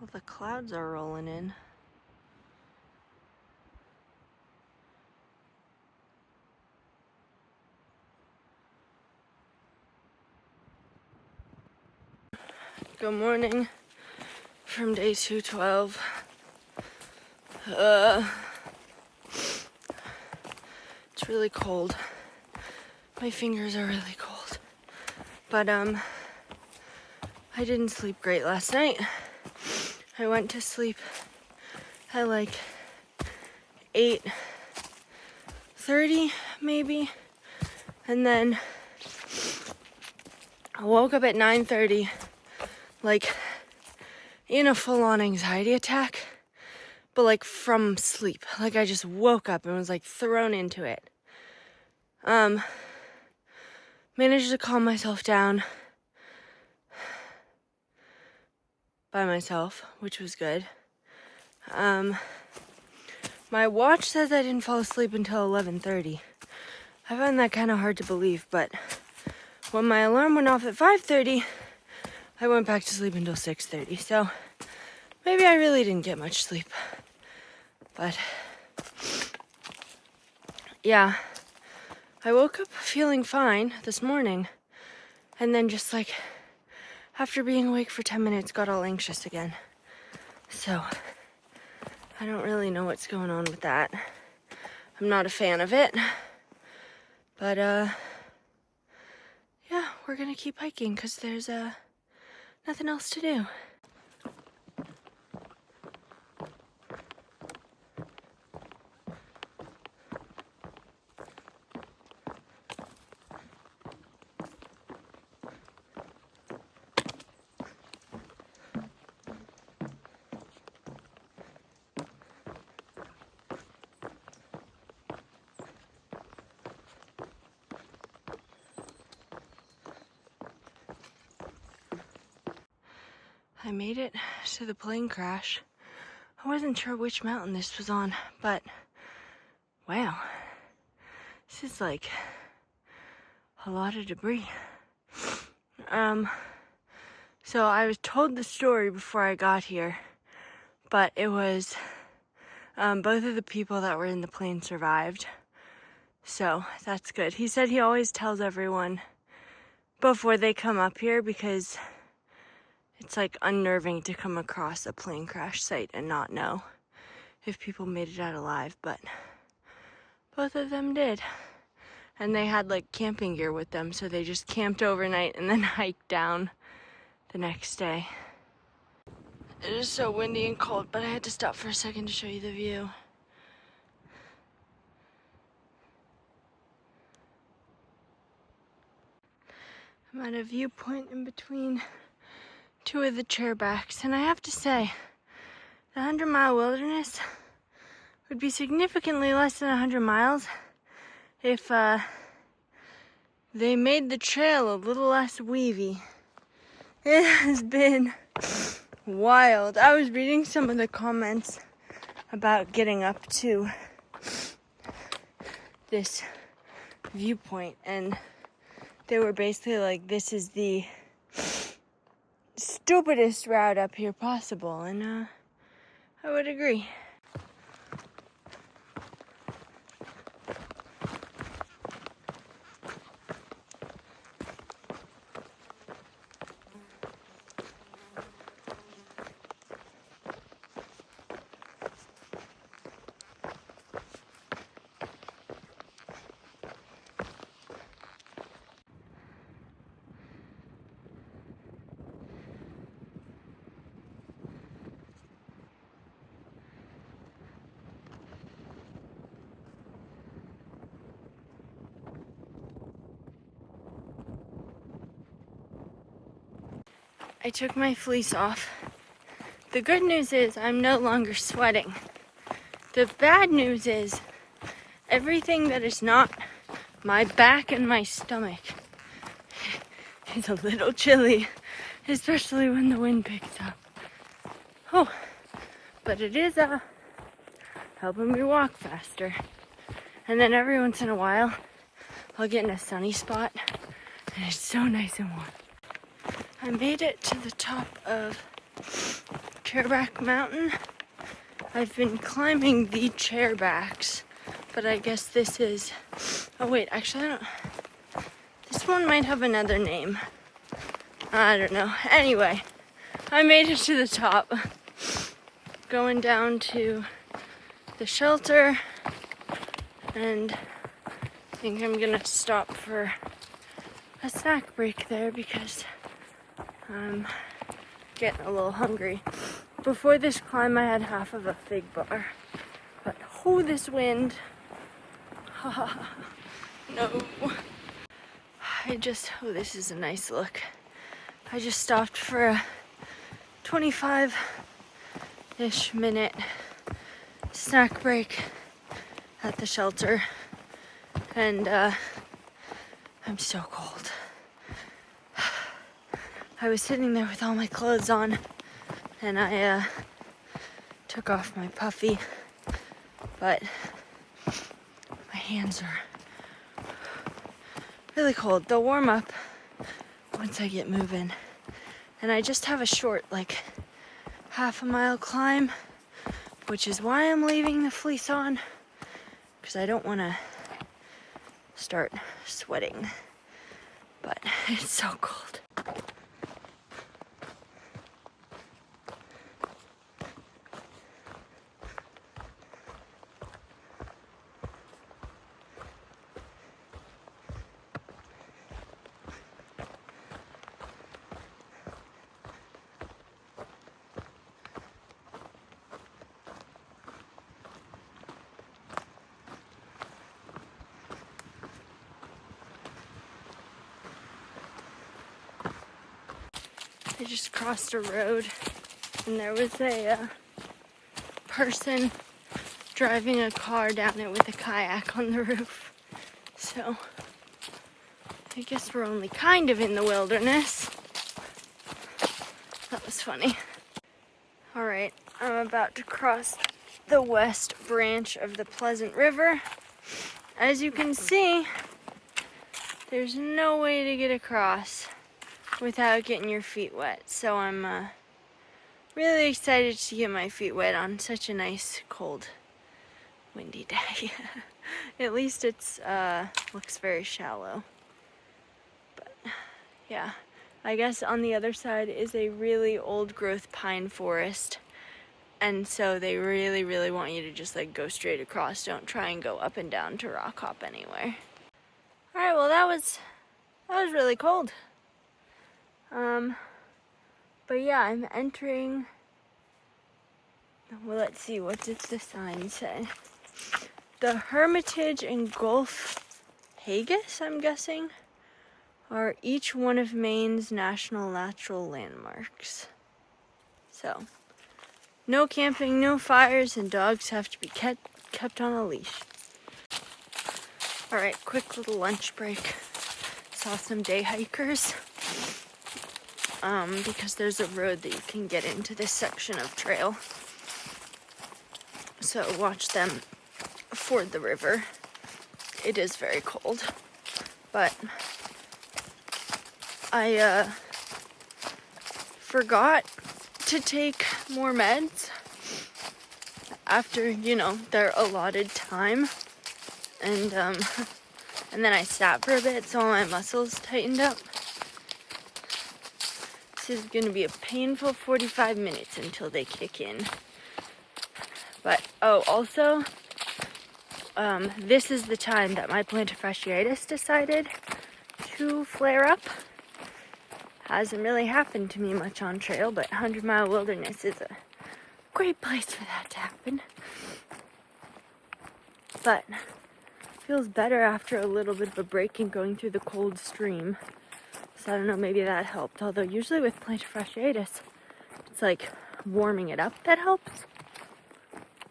Well, the clouds are rolling in. Good morning from day 212. It's really cold. My fingers are really cold. But I didn't sleep great last night. I went to sleep at like 8:30 maybe, and then I woke up at 9:30 like in a full-on anxiety attack, but like from sleep. Like I just woke up and was like thrown into it. Managed to calm myself down by myself, which was good. My watch says I didn't fall asleep until 11:30. I find that kind of hard to believe, but when my alarm went off at 5:30, I went back to sleep until 6:30. So maybe I really didn't get much sleep. But yeah, I woke up feeling fine this morning, and then just like after being awake for 10 minutes, got all anxious again. So I don't really know what's going on with that. I'm not a fan of it. But yeah, we're gonna keep hiking because there's nothing else to do. I made it to the plane crash. I wasn't sure which mountain this was on, but wow, this is like a lot of debris. So I was told the story before I got here, but it was both of the people that were in the plane survived. So that's good. He said he always tells everyone before they come up here because it's like unnerving to come across a plane crash site and not know if people made it out alive, but both of them did. And they had like camping gear with them, so they just camped overnight and then hiked down the next day. It is so windy and cold, but I had to stop for a second to show you the view. I'm at a viewpoint in between two of the chairbacks, and I have to say, the 100-mile wilderness would be significantly less than 100 miles if they made the trail a little less weavy. It has been wild. I was reading some of the comments about getting up to this viewpoint, and they were basically like, this is the stupidest route up here possible, and I would agree. I took my fleece off. The good news is I'm no longer sweating. The bad news is everything that is not my back and my stomach is a little chilly, especially when the wind picks up. Oh, but it is helping me walk faster. And then every once in a while, I'll get in a sunny spot, and it's so nice and warm. I made it to the top of Chairback mountain. I've been climbing the Chairbacks, but I guess this is, oh wait, actually I don't, this one might have another name. I don't know. Anyway, I made it to the top. Going down to the shelter, and I think I'm gonna stop for a snack break there because I'm getting a little hungry. Before this climb I had half of a fig bar, but oh, this wind. No. Oh, this is a nice look. I just stopped for a 25-ish minute snack break at the shelter, and I'm so cold. I was sitting there with all my clothes on, and I took off my puffy, but my hands are really cold. They'll warm up once I get moving. And I just have a short, like, half-a-mile climb, which is why I'm leaving the fleece on, because I don't want to start sweating. But it's so cold. I just crossed a road and there was a person driving a car down it with a kayak on the roof. So I guess we're only kind of in the wilderness. That was funny. Alright, I'm about to cross the west branch of the Pleasant River. As you can see, there's no way to get across without getting your feet wet. So I'm really excited to get my feet wet on such a nice, cold, windy day. At least it's looks very shallow. But yeah, I guess on the other side is a really old growth pine forest. And so they really, really want you to just like go straight across. Don't try and go up and down to rock hop anywhere. Alright, well that was really cold. But yeah, I'm entering, well, let's see, what does the sign say? The Hermitage and Gulf Hagas, I'm guessing, are each one of Maine's national natural landmarks. So, no camping, no fires, and dogs have to be kept on a leash. Alright, quick little lunch break. Saw some day hikers. Because there's a road that you can get into this section of trail. So watch them ford the river. It is very cold, but I forgot to take more meds after, you know, their allotted time, and then I sat for a bit so all my muscles tightened up. This is going to be a painful 45 minutes until they kick in. But, oh, also, this is the time that my plantar fasciitis decided to flare up. Hasn't really happened to me much on trail, but 100 Mile Wilderness is a great place for that to happen. But, feels better after a little bit of a break and going through the cold stream. So I don't know, maybe that helped. Although usually with plantar fasciitis, it's like warming it up that helps.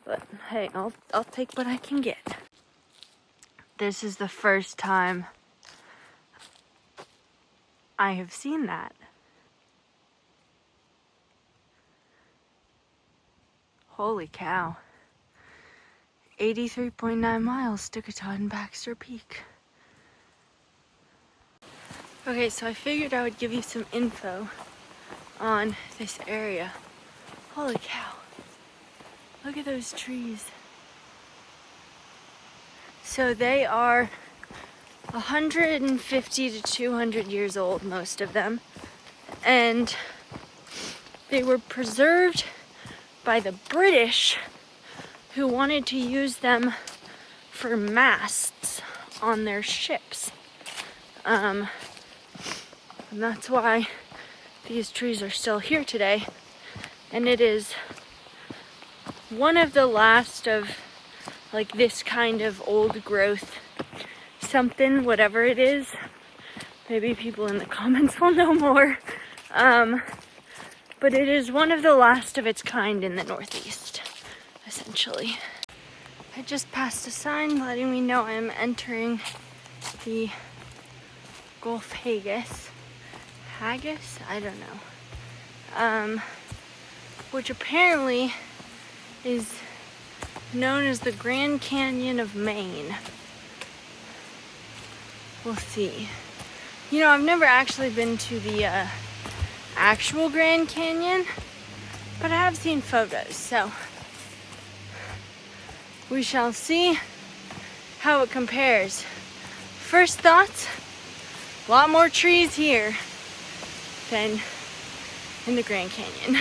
But hey, I'll take what I can get. This is the first time I have seen that. Holy cow. 83.9 miles to Katahdin Baxter Peak. Okay, so I figured I would give you some info on this area. Holy cow. Look at those trees. So they are 150 to 200 years old, most of them. And they were preserved by the British, who wanted to use them for masts on their ships. And that's why these trees are still here today. And it is one of the last of like this kind of old growth something, whatever it is. Maybe people in the comments will know more. But it is one of the last of its kind in the Northeast, essentially. I just passed a sign letting me know I'm entering the Gulf Hagas. Hagas? I don't know. Which apparently is known as the Grand Canyon of Maine. We'll see. You know, I've never actually been to the actual Grand Canyon, but I have seen photos, so we shall see how it compares. First thoughts, a lot more trees here than in the Grand Canyon.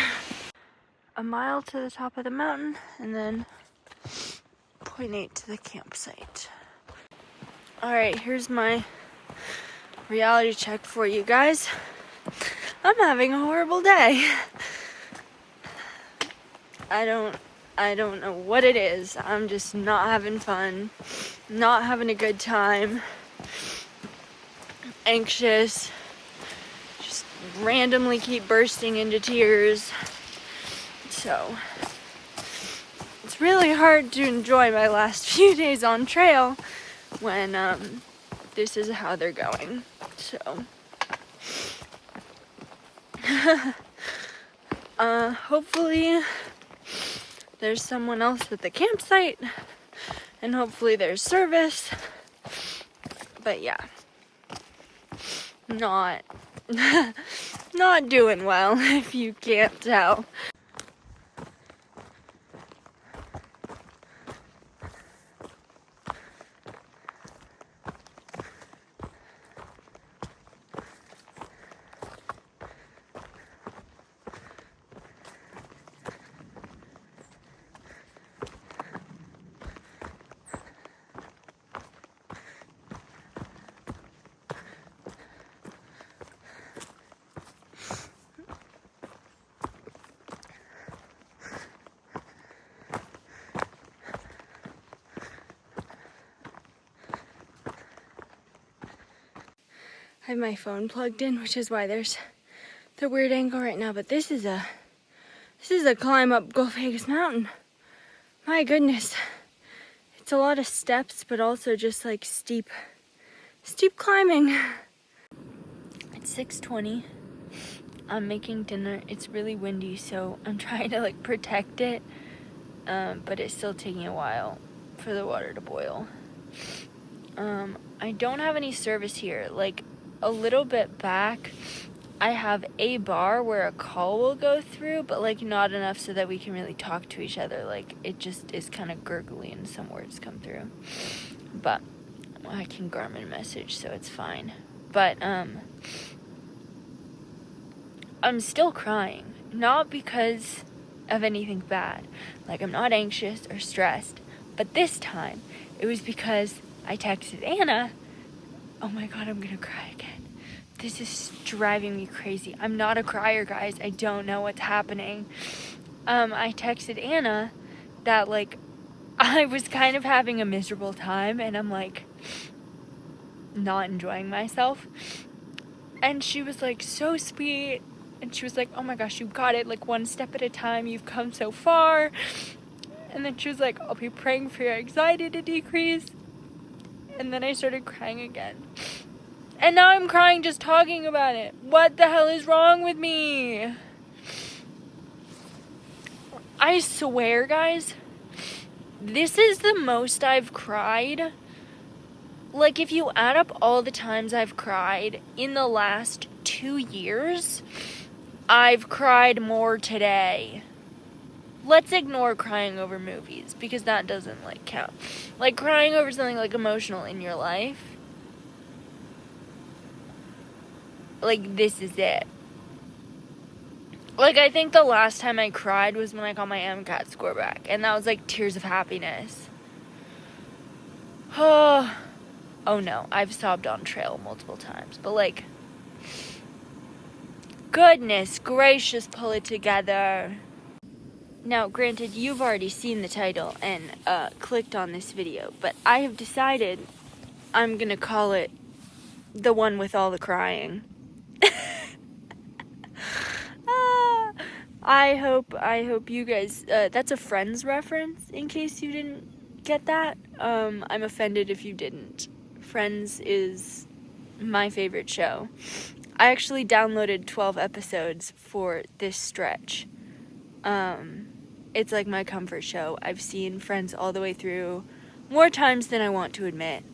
A mile to the top of the mountain and then 0.8 to the campsite. Alright, here's my reality check for you guys. I'm having a horrible day. I don't know what it is. I'm just not having fun, not having a good time, anxious, just randomly keep bursting into tears. So it's really hard to enjoy my last few days on trail when this is how they're going. So hopefully there's someone else at the campsite and hopefully there's service. But yeah, not doing well, if you can't tell. I have my phone plugged in, which is why there's the weird angle right now, but this is a climb up Gulf Hagas Mountain. My goodness. It's a lot of steps, but also just like steep climbing. It's 6:20. I'm making dinner. It's really windy, so I'm trying to like protect it, but it's still taking a while for the water to boil. I don't have any service here. Like, a little bit back, I have a bar where a call will go through, but like not enough so that we can really talk to each other. Like, it just is kind of gurgly and some words come through. But I can Garmin message, so it's fine. But I'm still crying, not because of anything bad. Like, I'm not anxious or stressed, but this time it was because I texted Anna. Oh my god, I'm gonna cry again. This is driving me crazy. I'm not a crier, guys. I don't know what's happening. I texted Anna that, like, I was kind of having a miserable time and I'm, like, not enjoying myself. And she was, like, so sweet. And she was like, oh my gosh, you got it. Like, one step at a time. You've come so far. And then she was like, I'll be praying for your anxiety to decrease. And then I started crying again. And now I'm crying just talking about it. What the hell is wrong with me? I swear, guys, this is the most I've cried. Like, if you add up all the times I've cried in the last 2 years, I've cried more today let's ignore crying over movies, because that doesn't, like, count. Like, crying over something, like, emotional in your life, like, this is it. Like, I think the last time I cried was when I got my MCAT score back, and that was, like, tears of happiness. Oh no, I've sobbed on trail multiple times, but, like, goodness gracious, pull it together. Now, granted, you've already seen the title and clicked on this video, but I have decided I'm gonna call it the one with all the crying. I hope you guys, that's a Friends reference, in case you didn't get that. I'm offended if you didn't. Friends is my favorite show. I actually downloaded 12 episodes for this stretch. It's like my comfort show. I've seen Friends all the way through more times than I want to admit.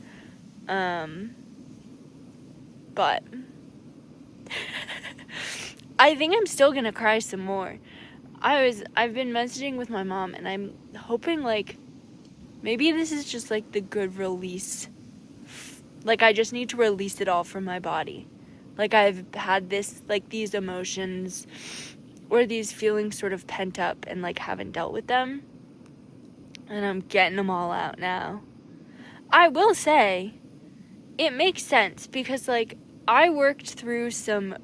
But I think I'm still gonna cry some more. I've been messaging with my mom, and I'm hoping, like, maybe this is just, like, the good release. Like, I just need to release it all from my body. Like, I've had this, like, these emotions or these feelings sort of pent up and, like, haven't dealt with them. And I'm getting them all out now. I will say, it makes sense because, like, I worked through some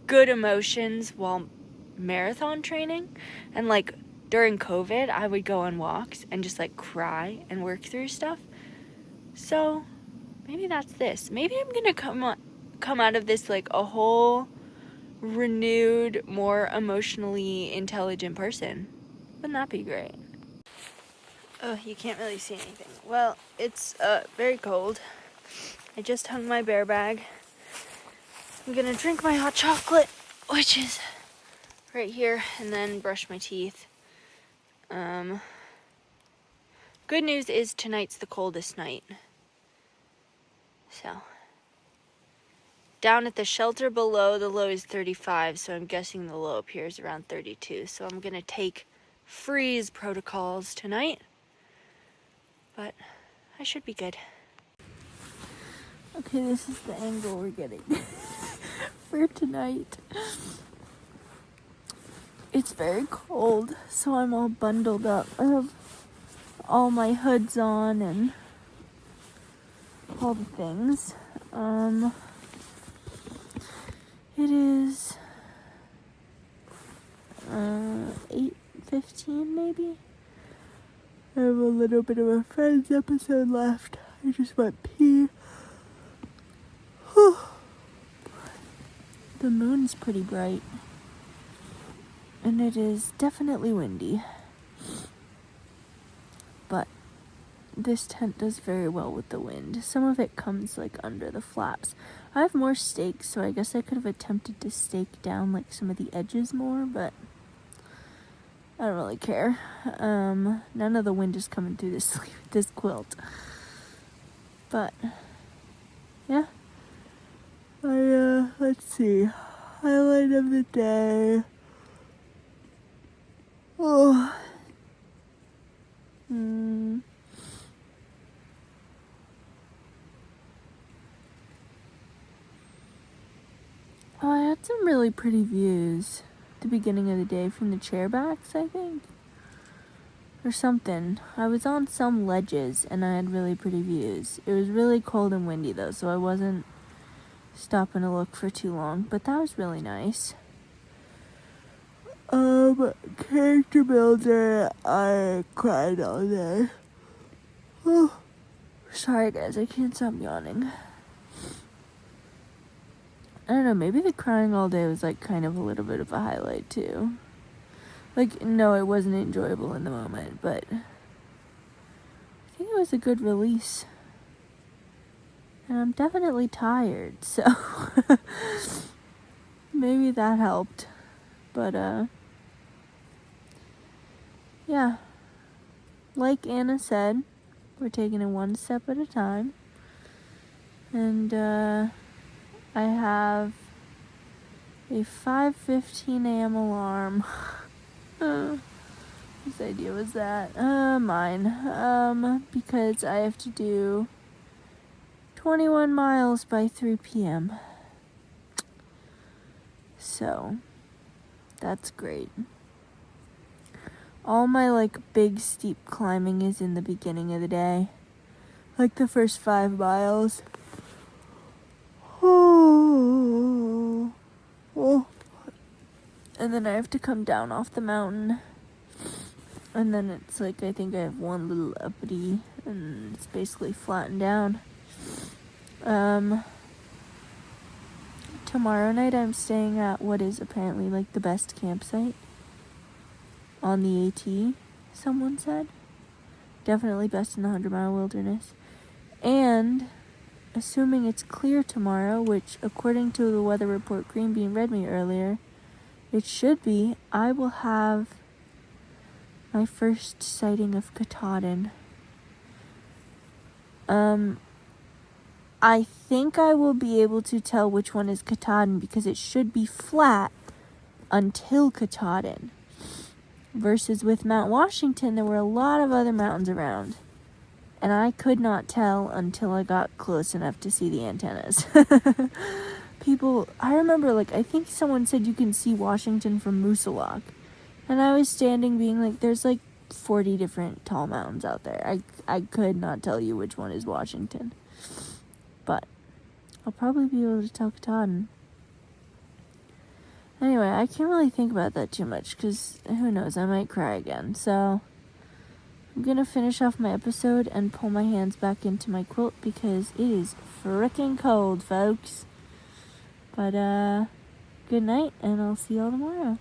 good emotions while marathon training, and, like, during COVID I would go on walks and just, like, cry and work through stuff. So maybe that's this. Maybe I'm gonna come out of this, like, a whole renewed, more emotionally intelligent person. Wouldn't that be great? Oh, you can't really see anything. Well, it's very cold. I just hung my bear bag. I'm gonna drink my hot chocolate, which is right here, and then brush my teeth. Good news is tonight's the coldest night. So, down at the shelter below, the low is 35, so I'm guessing the low up here is around 32. So I'm gonna take freeze protocols tonight, but I should be good. Okay, this is the angle we're getting for tonight. It's very cold, so I'm all bundled up. I have all my hoods on and all the things. It is 8:15 maybe. I have a little bit of a Friends episode left. I just went pee. The moon's pretty bright, and it is definitely windy, but this tent does very well with the wind. Some of it comes, like, under the flaps. I have more stakes, so I guess I could have attempted to stake down, like, some of the edges more, but I don't really care. None of the wind is coming through this quilt. But yeah. Let's see. Highlight of the day. Oh. Oh, I had some really pretty views at the beginning of the day from the Chairbacks, I think. Or something. I was on some ledges and I had really pretty views. It was really cold and windy though, so I wasn't stopping to look for too long, but that was really nice. Character builder, I cried all day. Oh, sorry guys, I can't stop yawning. I don't know, maybe the crying all day was, like, kind of a little bit of a highlight too. Like, no, it wasn't enjoyable in the moment, but I think it was a good release. And I'm definitely tired, so maybe that helped. But, yeah. Like Anna said, we're taking it one step at a time. And, I have a 5:15 a.m. alarm. It's whose idea was that? Mine. Because I have to do 21 miles by 3 p.m. So, that's great. All my, big steep climbing is in the beginning of the day. Like the first 5 miles. Oh. And then I have to come down off the mountain. And then it's I think I have one little uppity, and it's basically flattened down. Tomorrow night I'm staying at what is apparently the best campsite on the AT, someone said. Definitely best in the 100-mile wilderness. And assuming it's clear tomorrow, which according to the weather report Green Bean read me earlier, it should be, I will have my first sighting of Katahdin. I think I will be able to tell which one is Katahdin because it should be flat until Katahdin. Versus with Mount Washington, there were a lot of other mountains around. And I could not tell until I got close enough to see the antennas. I remember, I think someone said you can see Washington from Moosilauke. And I was standing being there's 40 different tall mountains out there. I could not tell you which one is Washington. But I'll probably be able to tell Katahdin. Anyway, I can't really think about that too much because who knows, I might cry again. So I'm going to finish off my episode and pull my hands back into my quilt because it is frickin' cold, folks. But, good night, and I'll see y'all tomorrow.